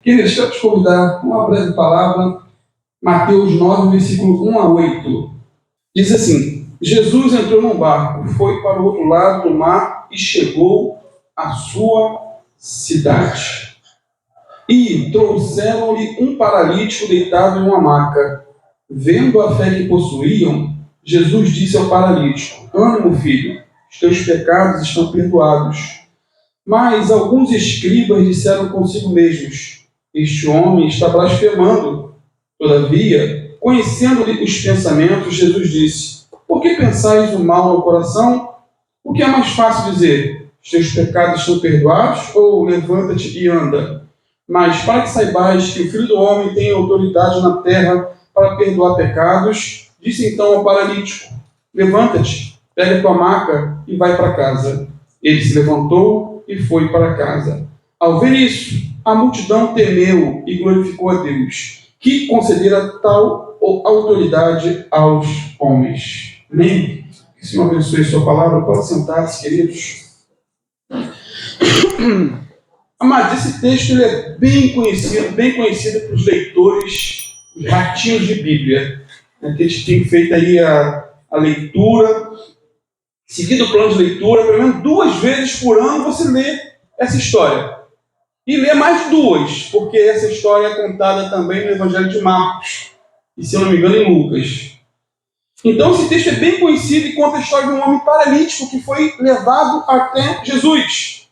Queria te convidar uma breve palavra, Mateus 9, versículo 1 a 8. Diz assim: Jesus entrou num barco, foi para o outro lado do mar e chegou à sua cidade. E trouxeram-lhe um paralítico deitado em uma maca. Vendo a fé que possuíam, Jesus disse ao paralítico: ânimo, filho, os teus pecados estão perdoados. Mas alguns escribas disseram consigo mesmos: este homem está blasfemando. Todavia, conhecendo-lhe os pensamentos, Jesus disse: por que pensais o mal no coração? O que é mais fácil dizer: os teus pecados estão perdoados? Ou levanta-te e anda? Mas para que saibais que o Filho do Homem tem autoridade na terra para perdoar pecados, disse então ao paralítico: levanta-te, pega a tua maca e vai para casa. Ele se levantou e foi para casa. Ao ver isso, a multidão temeu e glorificou a Deus, que concedera tal autoridade aos homens. Amém? Que o Senhor abençoe a sua palavra. Pode sentar-se, queridos. Amados, esse texto ele é bem conhecido para os leitores, os ratinhos de Bíblia. Aqueles que têm feito aí a leitura, seguido o plano de leitura, pelo menos 2 vezes por ano você lê essa história. E lê mais 2, porque essa história é contada também no Evangelho de Marcos, e se eu não me engano em Lucas. Então esse texto é bem conhecido e conta a história de um homem paralítico que foi levado até Jesus.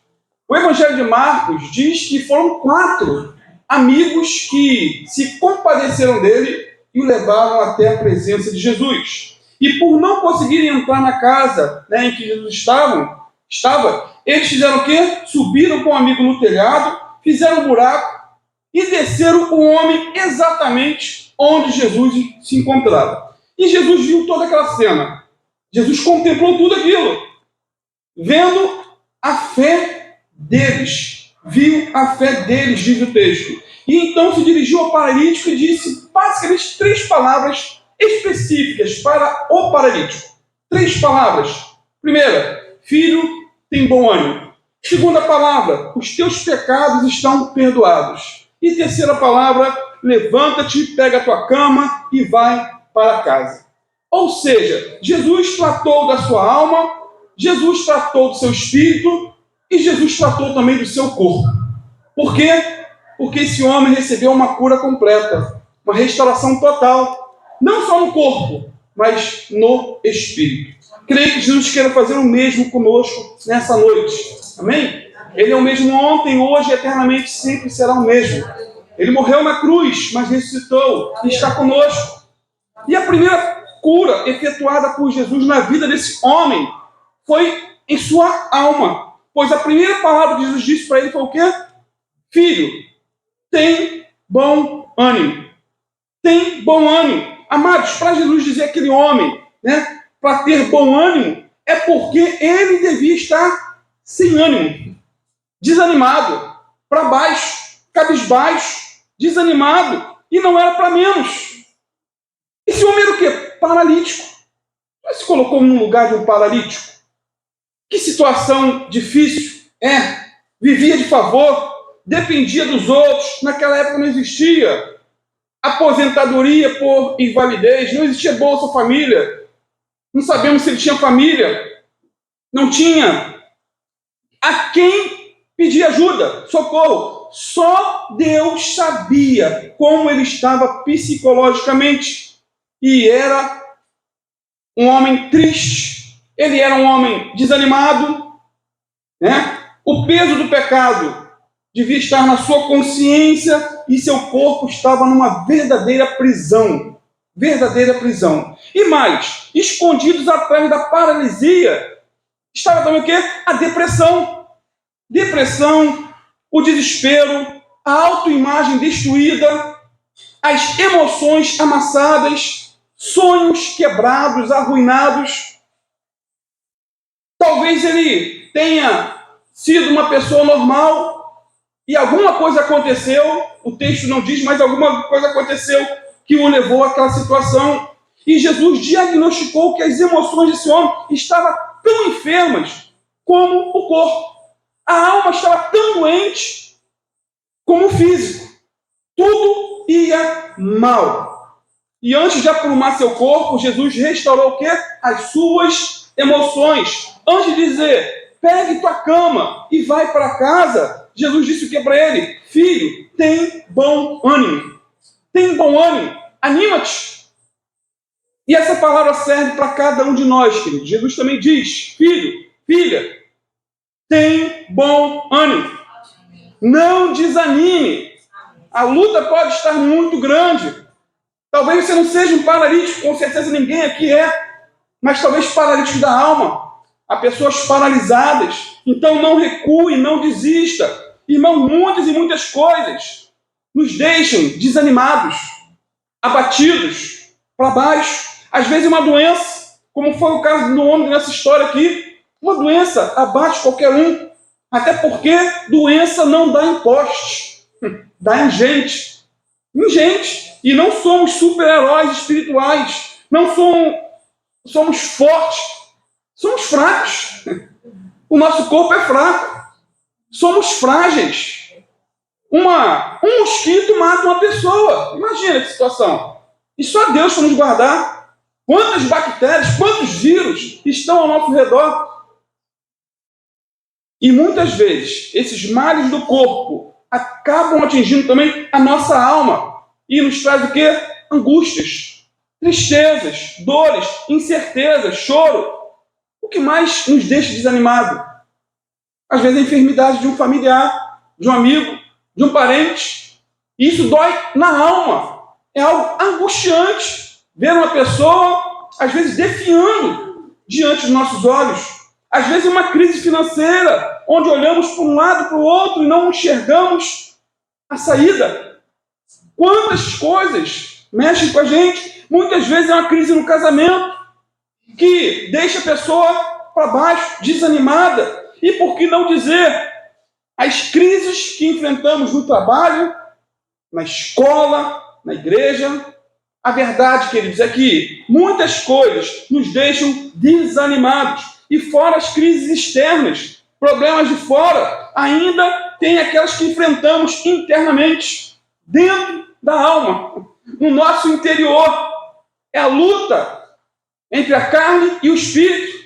O Evangelho de Marcos diz que foram 4 amigos que se compadeceram dele e o levaram até a presença de Jesus. E por não conseguirem entrar na casa em que Jesus estava, eles fizeram o quê? Subiram com o amigo no telhado, fizeram um buraco e desceram o homem exatamente onde Jesus se encontrava. E Jesus viu toda aquela cena. Jesus contemplou tudo aquilo, vendo a fé deles, viu a fé deles, diz o texto. E então se dirigiu ao paralítico e disse basicamente 3 palavras específicas para o paralítico. 3 palavras. Primeira: filho, tem bom ânimo. Segunda palavra: os teus pecados estão perdoados. E terceira palavra: levanta-te, pega a tua cama e vai para casa. Ou seja, Jesus tratou da sua alma, Jesus tratou do seu espírito, e Jesus tratou também do seu corpo. Por quê? Porque esse homem recebeu uma cura completa, uma restauração total, não só no corpo, mas no espírito. Creio que Jesus queira fazer o mesmo conosco nessa noite. Amém? Ele é o mesmo ontem, hoje e eternamente, sempre será o mesmo. Ele morreu na cruz, mas ressuscitou e está conosco. E a primeira cura efetuada por Jesus na vida desse homem foi em sua alma. Pois a primeira palavra que Jesus disse para ele foi o quê? Filho, tem bom ânimo. Tem bom ânimo. Amados, para Jesus dizer aquele homem, para ter bom ânimo, é porque ele devia estar sem ânimo, desanimado, para baixo, cabisbaixo, desanimado, e não era para menos. Esse homem era o quê? Paralítico. Ele se colocou num lugar de um paralítico. Que situação difícil, vivia de favor, dependia dos outros. Naquela época não existia aposentadoria por invalidez, não existia Bolsa Família, não sabemos se ele tinha família, não tinha a quem pedir ajuda, socorro. Só Deus sabia como ele estava psicologicamente, e era um homem triste. Ele era um homem desanimado, O peso do pecado devia estar na sua consciência e seu corpo estava numa verdadeira prisão. Verdadeira prisão. E mais, escondidos atrás da paralisia, estava também o quê? A depressão. Depressão, o desespero, a autoimagem destruída, as emoções amassadas, sonhos quebrados, arruinados. Talvez ele tenha sido uma pessoa normal e alguma coisa aconteceu, o texto não diz, mas alguma coisa aconteceu que o levou àquela situação. E Jesus diagnosticou que as emoções desse homem estavam tão enfermas como o corpo. A alma estava tão doente como o físico. Tudo ia mal. E antes de aprumar seu corpo, Jesus restaurou o quê? As suas emoções. Antes de dizer, pegue tua cama e vai para casa, Jesus disse o que para ele? Filho, tem bom ânimo. Tem bom ânimo. Anima-te. E essa palavra serve para cada um de nós, querido. Jesus também diz, filho, filha, tem bom ânimo. Não desanime. A luta pode estar muito grande. Talvez você não seja um paralítico, com certeza ninguém aqui é, mas talvez paralítico da alma. Há pessoas paralisadas. Então não recue, não desista. Irmão, muitas e muitas coisas nos deixam desanimados, abatidos, para baixo. Às vezes uma doença, como foi o caso do homem nessa história aqui, uma doença abate qualquer um. Até porque doença não dá em poste, dá em gente. Em gente. E não somos super-heróis espirituais. Não somos fortes. Somos fracos. O nosso corpo é fraco. Somos frágeis. Um mosquito mata uma pessoa. Imagina que situação. E só Deus para nos guardar. Quantas bactérias, quantos vírus estão ao nosso redor? E muitas vezes, esses males do corpo acabam atingindo também a nossa alma. E nos traz o quê? Angústias, tristezas, dores, incertezas, choro. O que mais nos deixa desanimado? Às vezes a enfermidade de um familiar, de um amigo, de um parente. E isso dói na alma. É algo angustiante ver uma pessoa, às vezes, definhando diante dos nossos olhos. Às vezes uma crise financeira, onde olhamos para um lado, para o outro e não enxergamos a saída. Quantas coisas mexem com a gente? Muitas vezes é uma crise no casamento, que deixa a pessoa para baixo, desanimada. E por que não dizer as crises que enfrentamos no trabalho, na escola, na igreja? A verdade, queridos, é que muitas coisas nos deixam desanimados. E fora as crises externas, problemas de fora, ainda tem aquelas que enfrentamos internamente, dentro da alma, no nosso interior. É a luta entre a carne e o espírito.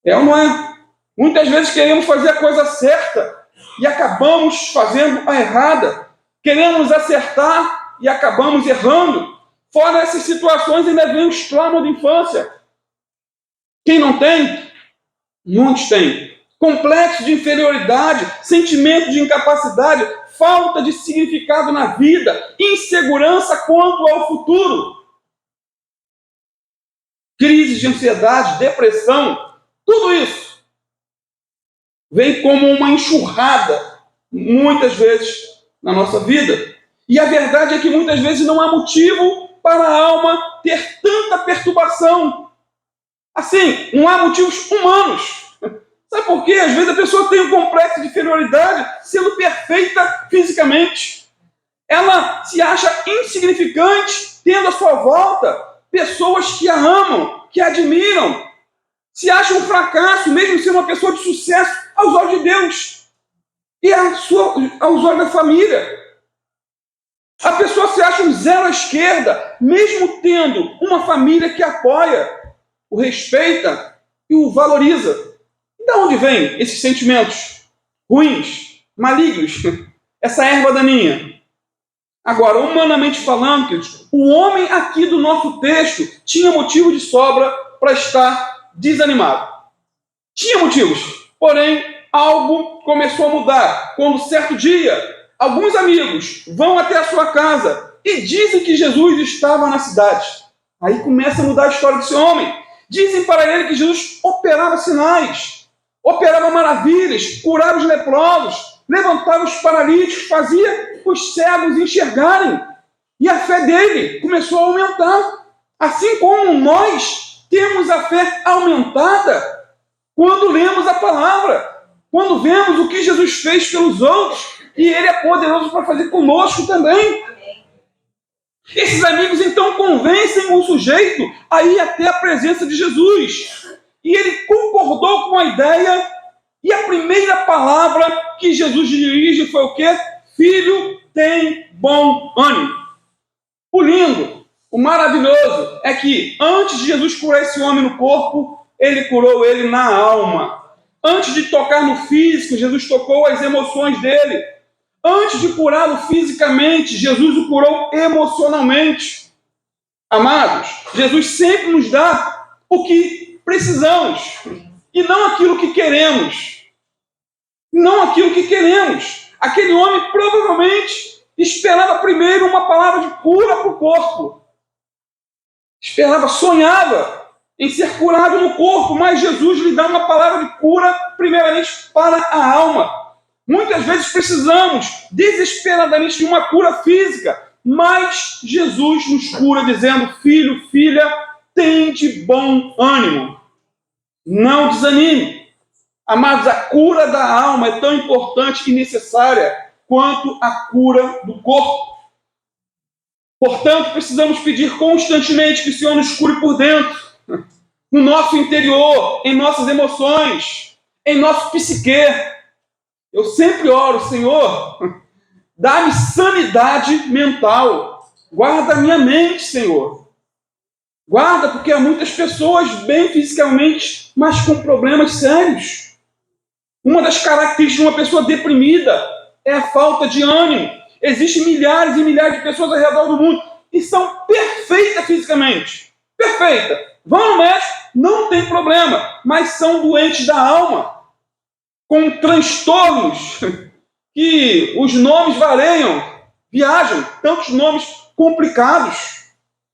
É ou não é? Muitas vezes queremos fazer a coisa certa e acabamos fazendo a errada. Queremos acertar e acabamos errando. Fora essas situações, ainda vem os traumas da infância. Quem não tem? Muitos têm. Complexo de inferioridade, sentimento de incapacidade, falta de significado na vida, insegurança quanto ao futuro. Crise de ansiedade, depressão, tudo isso vem como uma enxurrada, muitas vezes, na nossa vida. E a verdade é que muitas vezes não há motivo para a alma ter tanta perturbação. Assim, não há motivos humanos. Sabe por quê? Às vezes a pessoa tem um complexo de inferioridade, sendo perfeita fisicamente. Ela se acha insignificante, tendo à sua volta pessoas que a amam, que a admiram. Se acha um fracasso, mesmo sendo uma pessoa de sucesso, aos olhos de Deus. E aos olhos da família. A pessoa se acha um zero à esquerda, mesmo tendo uma família que apoia, o respeita e o valoriza. E de onde vêm esses sentimentos ruins, malignos, essa erva daninha? Agora, humanamente falando, queridos, o homem aqui do nosso texto tinha motivo de sobra para estar desanimado. Tinha motivos, porém, algo começou a mudar. Quando certo dia, alguns amigos vão até a sua casa e dizem que Jesus estava na cidade. Aí começa a mudar a história desse homem. Dizem para ele que Jesus operava sinais, operava maravilhas, curava os leprosos, levantava os paralíticos, fazia os cegos enxergarem. E a fé dele começou a aumentar. Assim como nós temos a fé aumentada quando lemos a palavra, quando vemos o que Jesus fez pelos outros, e ele é poderoso para fazer conosco também. Esses amigos então convencem o sujeito a ir até a presença de Jesus. E ele concordou com a ideia, e a primeira palavra que Jesus dirige foi o quê? Filho, tem bom ânimo. O lindo, o maravilhoso é que antes de Jesus curar esse homem no corpo, ele curou ele na alma. Antes de tocar no físico, Jesus tocou as emoções dele. Antes de curá-lo fisicamente, Jesus o curou emocionalmente. Amados, Jesus sempre nos dá o que precisamos e não aquilo que queremos. Não aquilo que queremos. Aquele homem provavelmente esperava primeiro uma palavra de cura para o corpo. Esperava, sonhava em ser curado no corpo, mas Jesus lhe dá uma palavra de cura primeiramente para a alma. Muitas vezes precisamos desesperadamente de uma cura física, mas Jesus nos cura dizendo: filho, filha, tem de bom ânimo. Não desanime. Amados, a cura da alma é tão importante e necessária quanto a cura do corpo. Portanto, precisamos pedir constantemente que o Senhor nos cure por dentro, no nosso interior, em nossas emoções, em nosso psique. Eu sempre oro: Senhor, dá-me sanidade mental. Guarda a minha mente, Senhor. Guarda, porque há muitas pessoas bem fisicamente, mas com problemas sérios. Uma das características de uma pessoa deprimida é a falta de ânimo. Existem milhares e milhares de pessoas ao redor do mundo e são perfeitas fisicamente. Perfeitas. Vão no médico, não tem problema, mas são doentes da alma, com transtornos que os nomes variam, viajam, tantos nomes complicados.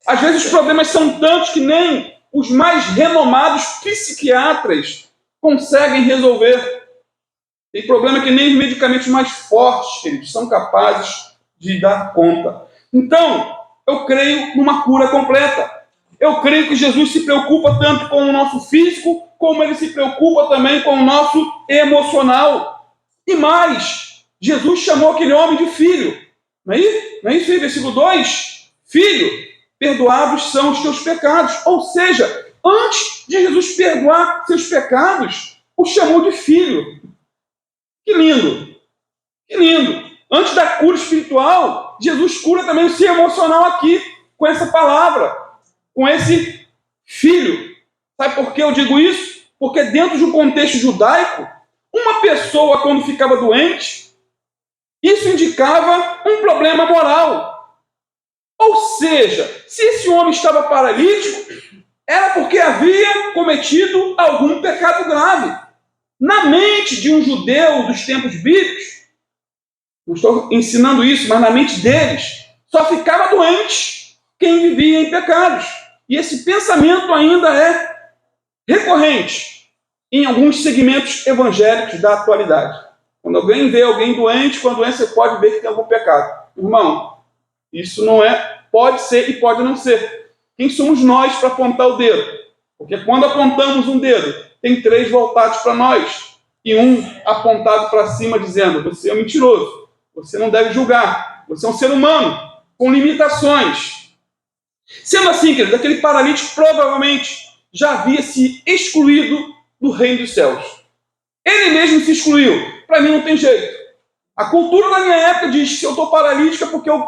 Às vezes os problemas são tantos que nem os mais renomados psiquiatras conseguem resolver. Tem problema que nem os medicamentos mais fortes, queridos, são capazes de dar conta. Então, eu creio numa cura completa. Eu creio que Jesus se preocupa tanto com o nosso físico, como ele se preocupa também com o nosso emocional. E mais, Jesus chamou aquele homem de filho. Não é isso aí, versículo 2? Filho, perdoados são os teus pecados. Ou seja, antes de Jesus perdoar seus pecados, o chamou de filho. Que lindo! Que lindo! Antes da cura espiritual, Jesus cura também o seu emocional aqui, com essa palavra, com esse filho. Sabe por que eu digo isso? Porque dentro de um contexto judaico, uma pessoa, quando ficava doente, isso indicava um problema moral. Ou seja, se esse homem estava paralítico, era porque havia cometido algum pecado grave. Na mente de um judeu dos tempos bíblicos, não estou ensinando isso, mas na mente deles, só ficava doente quem vivia em pecados. E esse pensamento ainda é recorrente em alguns segmentos evangélicos da atualidade. Quando alguém vê alguém doente, com a doença, você pode ver que tem algum pecado. Irmão, isso não é, pode ser e pode não ser. Quem somos nós para apontar o dedo? Porque quando apontamos um dedo, tem 3 voltados para nós e um apontado para cima dizendo: você é um mentiroso, você não deve julgar, você é um ser humano com limitações. Sendo assim, querido, aquele paralítico provavelmente já havia se excluído do reino dos céus. Ele mesmo se excluiu. Para mim não tem jeito. A cultura da minha época diz que se eu estou paralítico é porque eu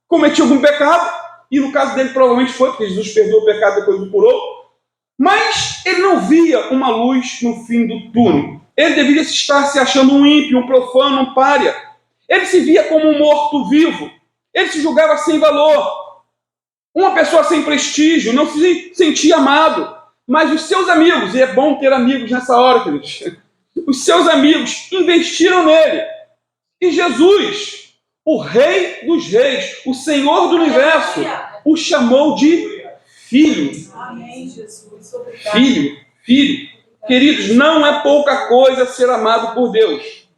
cometi algum pecado, e no caso dele provavelmente foi, porque Jesus perdoou o pecado e depois o curou. Mas ele não via uma luz no fim do túnel. Ele deveria estar se achando um ímpio, um profano, um pária. Ele se via como um morto-vivo. Ele se julgava sem valor. Uma pessoa sem prestígio, não se sentia amado. Mas os seus amigos, e é bom ter amigos nessa hora, queridos, os seus amigos investiram nele. E Jesus, o Rei dos Reis, o Senhor do Universo, o chamou de filho. Amém, Jesus. Filho, filho. Queridos, não é pouca coisa ser amado por Deus.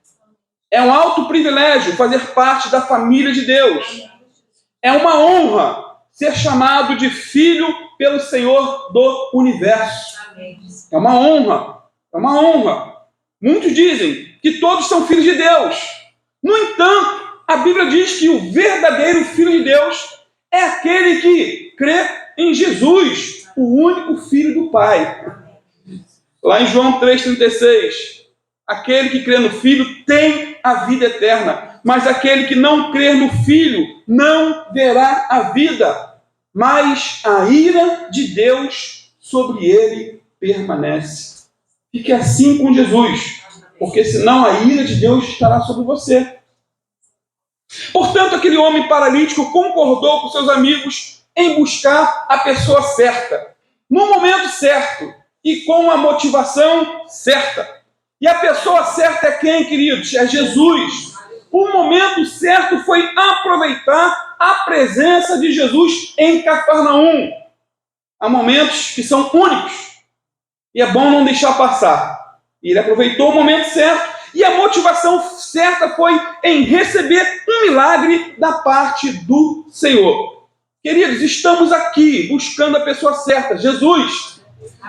É um alto privilégio fazer parte da família de Deus. É uma honra ser chamado de filho pelo Senhor do Universo. É uma honra. É uma honra. Muitos dizem que todos são filhos de Deus. No entanto, a Bíblia diz que o verdadeiro filho de Deus é aquele que crê em Jesus, o único filho do Pai. Lá em João 3,36, aquele que crê no Filho tem a vida eterna. Mas aquele que não crer no Filho não verá a vida, mas a ira de Deus sobre ele permanece. Fique assim com Jesus, porque senão a ira de Deus estará sobre você. Portanto, aquele homem paralítico concordou com seus amigos em buscar a pessoa certa, no momento certo e com a motivação certa. E a pessoa certa é quem, queridos? É Jesus. O momento certo foi aproveitar a presença de Jesus em Cafarnaum. Há momentos que são únicos e é bom não deixar passar. Ele aproveitou o momento certo e a motivação certa foi em receber um milagre da parte do Senhor. Queridos, estamos aqui buscando a pessoa certa, Jesus.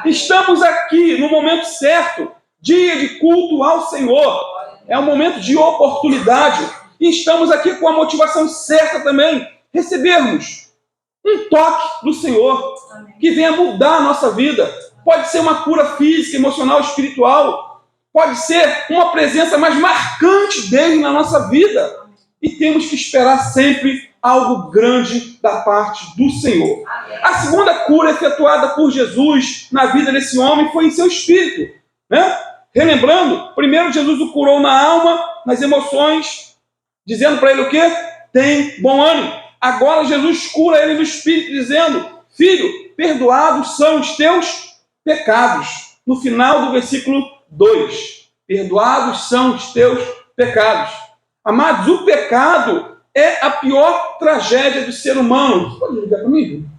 Estamos aqui no momento certo, dia de culto ao Senhor. É um momento de oportunidade. E estamos aqui com a motivação certa também, recebermos um toque do Senhor que venha mudar a nossa vida. Pode ser uma cura física, emocional, espiritual. Pode ser uma presença mais marcante dele na nossa vida. E temos que esperar sempre algo grande da parte do Senhor. A segunda cura efetuada por Jesus na vida desse homem foi em seu espírito, né? Relembrando, primeiro Jesus o curou na alma, nas emoções, dizendo para ele o quê? Tem bom ânimo. Agora Jesus cura ele no espírito, dizendo: filho, perdoados são os teus pecados. No final do versículo 2. Perdoados são os teus pecados. Amados, o pecado é a pior tragédia do ser humano. Você pode ligar comigo?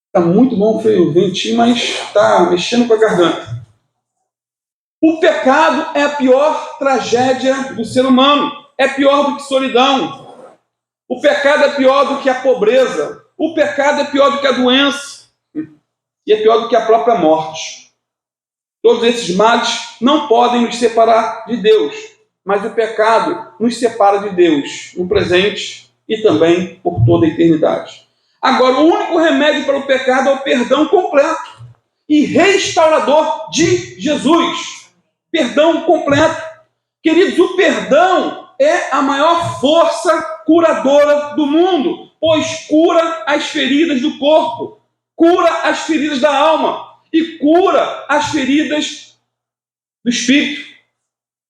Está muito bom o ventinho, mas está mexendo com a garganta. O pecado é a pior tragédia do ser humano. É pior do que solidão. O pecado é pior do que a pobreza. O pecado é pior do que a doença. E é pior do que a própria morte. Todos esses males não podem nos separar de Deus. Mas o pecado nos separa de Deus no presente e também por toda a eternidade. Agora, o único remédio para o pecado é o perdão completo e restaurador de Jesus. Perdão completo. Queridos, o perdão é a maior força curadora do mundo, pois cura as feridas do corpo, cura as feridas da alma e cura as feridas do espírito.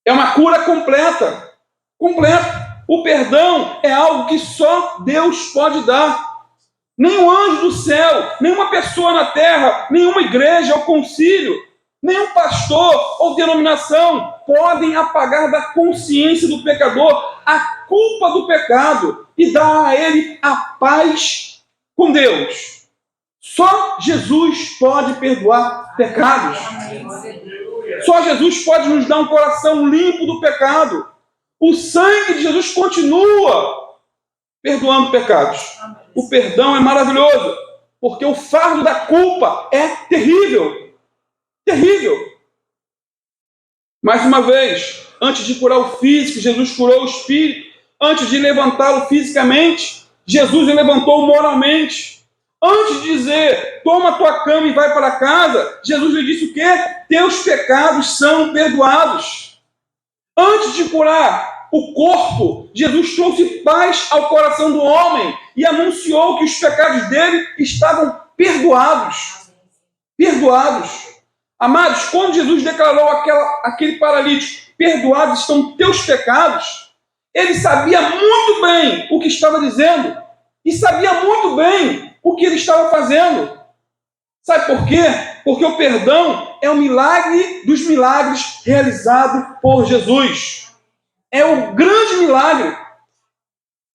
É uma cura completa. Completa. O perdão é algo que só Deus pode dar. Nenhum anjo do céu, nenhuma pessoa na terra, nenhuma igreja ou concílio, nenhum pastor ou denominação podem apagar da consciência do pecador a culpa do pecado e dar a ele a paz com Deus. Só Jesus pode perdoar pecados. Só Jesus pode nos dar um coração limpo do pecado. O sangue de Jesus continua perdoando pecados. O perdão é maravilhoso, porque o fardo da culpa é terrível. Terrível. Mais uma vez, antes de curar o físico, Jesus curou o espírito. Antes de levantá-lo fisicamente, Jesus o levantou moralmente. Antes de dizer, toma a tua cama e vai para casa, Jesus lhe disse o quê? Teus pecados são perdoados. Antes de curar o corpo, Jesus trouxe paz ao coração do homem e anunciou que os pecados dele estavam perdoados. Perdoados. Amados, quando Jesus declarou aquele paralítico, perdoados estão teus pecados, ele sabia muito bem o que estava dizendo e sabia muito bem o que ele estava fazendo. Sabe por quê? Porque o perdão é o milagre dos milagres realizado por Jesus. É o grande milagre.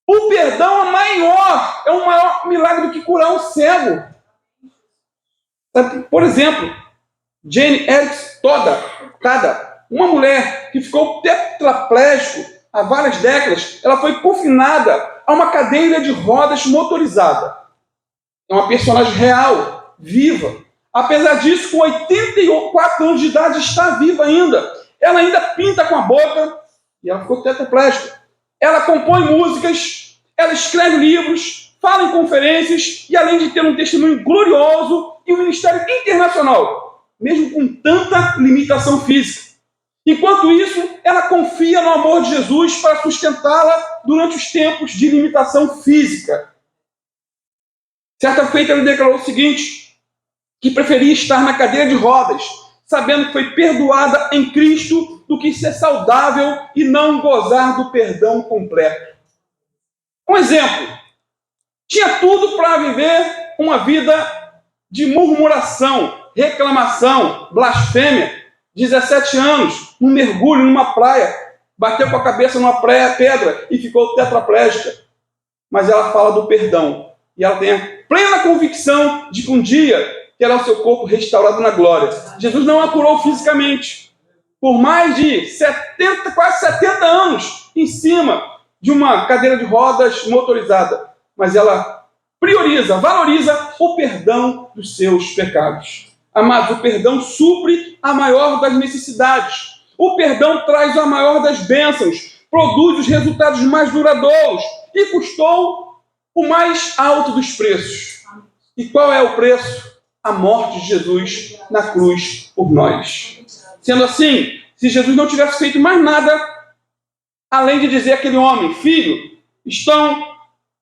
O perdão é um maior milagre do que curar um cego. Por exemplo, Jane Erickson Tada, uma mulher que ficou tetraplégico há várias décadas, ela foi confinada a uma cadeira de rodas motorizada. É uma personagem real, viva. Apesar disso, com 84 anos de idade, está viva ainda. Ela ainda pinta com a boca e ela ficou tetraplégica. Ela compõe músicas, ela escreve livros, fala em conferências e, além de ter um testemunho glorioso e um ministério internacional, mesmo com tanta limitação física. Enquanto isso, ela confia no amor de Jesus para sustentá-la durante os tempos de limitação física. Certa feita, ela declarou o seguinte, que preferia estar na cadeira de rodas, sabendo que foi perdoada em Cristo, do que ser saudável e não gozar do perdão completo. Um exemplo, tinha tudo para viver uma vida de murmuração, reclamação, blasfêmia. 17 anos, num mergulho numa praia, bateu com a cabeça numa pedra e ficou tetraplégica. Mas ela fala do perdão. E ela tem a plena convicção de que um dia terá o seu corpo restaurado na glória. Jesus não a curou fisicamente. Por mais de 70, quase 70 anos em cima de uma cadeira de rodas motorizada. Mas ela prioriza, valoriza o perdão dos seus pecados. Amados, o perdão supre a maior das necessidades. O perdão traz a maior das bênçãos, produz os resultados mais duradouros e custou o mais alto dos preços. E qual é o preço? A morte de Jesus na cruz por nós. Sendo assim, se Jesus não tivesse feito mais nada, além de dizer àquele homem, filho, estão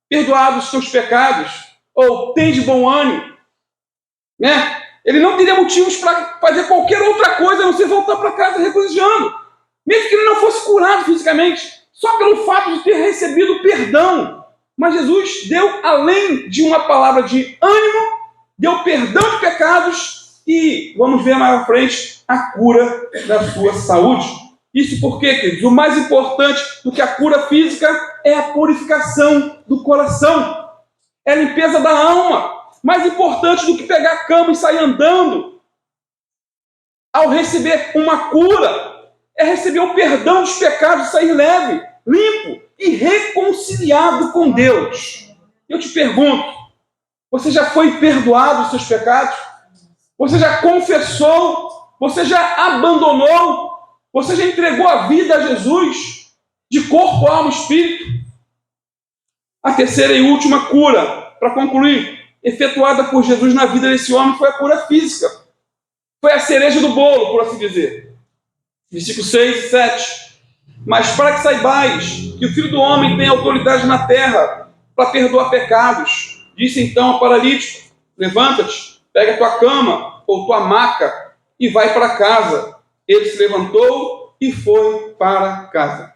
perdoados os teus pecados, ou tem de bom ânimo, né? Ele não teria motivos para fazer qualquer outra coisa a não ser voltar para casa regozijando. Mesmo que ele não fosse curado fisicamente, só pelo fato de ter recebido perdão. Mas Jesus deu, além de uma palavra de ânimo, deu perdão de pecados e, vamos ver mais à frente, a cura da sua saúde. Isso porque, queridos, o mais importante do que a cura física é a purificação do coração. É a limpeza da alma. Mais importante do que pegar a cama e sair andando, ao receber uma cura, é receber o perdão dos pecados, sair leve, limpo e reconciliado com Deus. Eu te pergunto, você já foi perdoado dos seus pecados? Você já confessou? Você já abandonou? Você já entregou a vida a Jesus? De corpo, alma e espírito? A terceira e última cura, para concluir, efetuada por Jesus na vida desse homem foi a cura física. Foi a cereja do bolo, por assim dizer. Versículos 6 e 7. Mas para que saibais que o Filho do Homem tem autoridade na terra para perdoar pecados, disse então ao paralítico, levanta-te, pega a tua cama ou tua maca e vai para casa. Ele se levantou e foi para casa.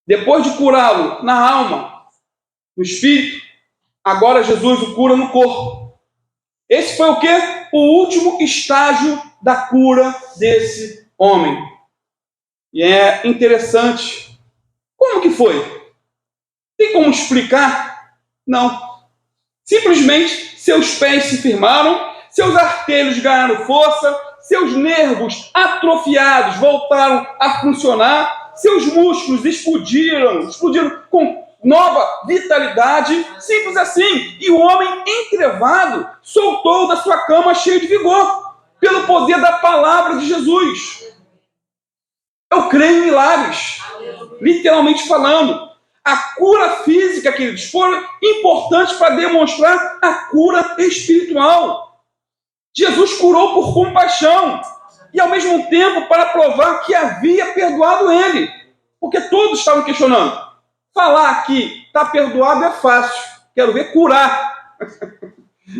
Depois de curá-lo na alma, no espírito, agora Jesus o cura no corpo. Esse foi o quê? O último estágio da cura desse homem. E é interessante. Como que foi? Tem como explicar? Não. Simplesmente seus pés se firmaram, seus artelhos ganharam força, seus nervos atrofiados voltaram a funcionar, seus músculos explodiram com nova vitalidade, simples assim. E o homem entrevado soltou da sua cama cheio de vigor, pelo poder da palavra de Jesus. Eu creio em milagres, literalmente falando. A cura física, queridos, foi importante para demonstrar a cura espiritual. Jesus curou por compaixão e, ao mesmo tempo, para provar que havia perdoado ele. Porque todos estavam questionando. Falar que está perdoado é fácil. Quero ver curar.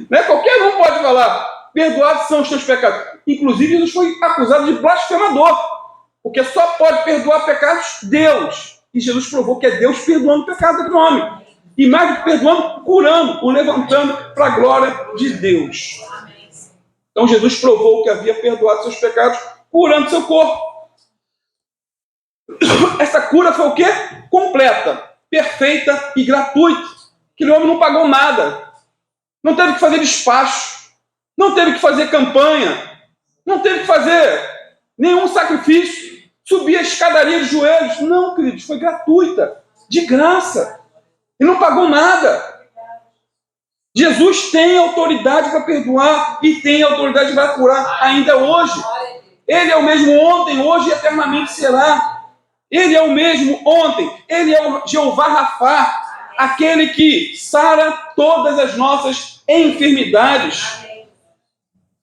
Né? Qualquer um pode falar. Perdoados são os teus pecados. Inclusive, Jesus foi acusado de blasfemador. Porque só pode perdoar pecados Deus. E Jesus provou que é Deus perdoando o pecado daquele homem. E mais do que perdoando, curando, o levantando para a glória de Deus. Então Jesus provou que havia perdoado seus pecados, curando seu corpo. Essa cura foi o quê? Completa, perfeita e gratuita. Aquele homem não pagou nada. Não teve que fazer despacho. Não teve que fazer campanha. Não teve que fazer nenhum sacrifício. Subir a escadaria de joelhos. Não, queridos, foi gratuita. De graça. Ele não pagou nada. Jesus tem autoridade para perdoar e tem autoridade para curar ainda hoje. Ele é o mesmo ontem, hoje e eternamente será. Ele é o mesmo ontem. Ele é o Jeová Rafá, aquele que sara todas as nossas enfermidades.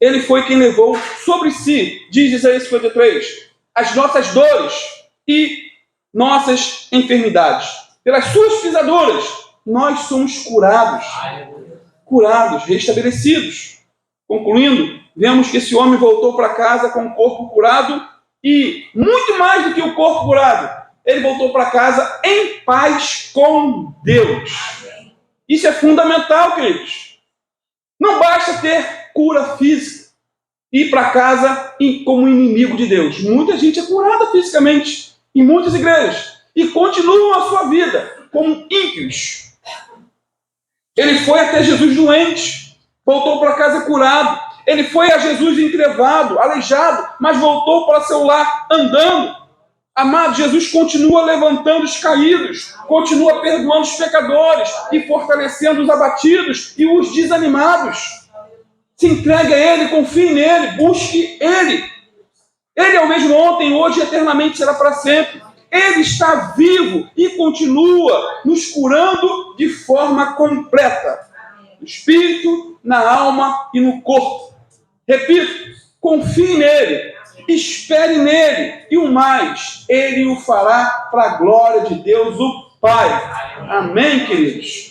Ele foi quem levou sobre si, diz Isaías 53, as nossas dores e nossas enfermidades. Pelas suas pisaduras, nós somos curados. Curados, restabelecidos. Concluindo, vemos que esse homem voltou para casa com o corpo curado e, muito mais do que o corpo curado, ele voltou para casa em paz com Deus. Isso é fundamental, queridos. Não basta ter cura física e ir para casa como inimigo de Deus. Muita gente é curada fisicamente em muitas igrejas e continuam a sua vida como ímpios. Ele foi até Jesus doente, voltou para casa curado. Ele foi a Jesus entrevado, aleijado, mas voltou para seu lar andando. Amado, Jesus continua levantando os caídos, continua perdoando os pecadores e fortalecendo os abatidos e os desanimados. Se entregue a Ele, confie nele, busque Ele. Ele é o mesmo ontem, hoje e eternamente será para sempre. Ele está vivo e continua nos curando de forma completa. No espírito, na alma e no corpo. Repito, confie nele, espere nele e o mais, ele o fará para a glória de Deus, o Pai. Amém, queridos?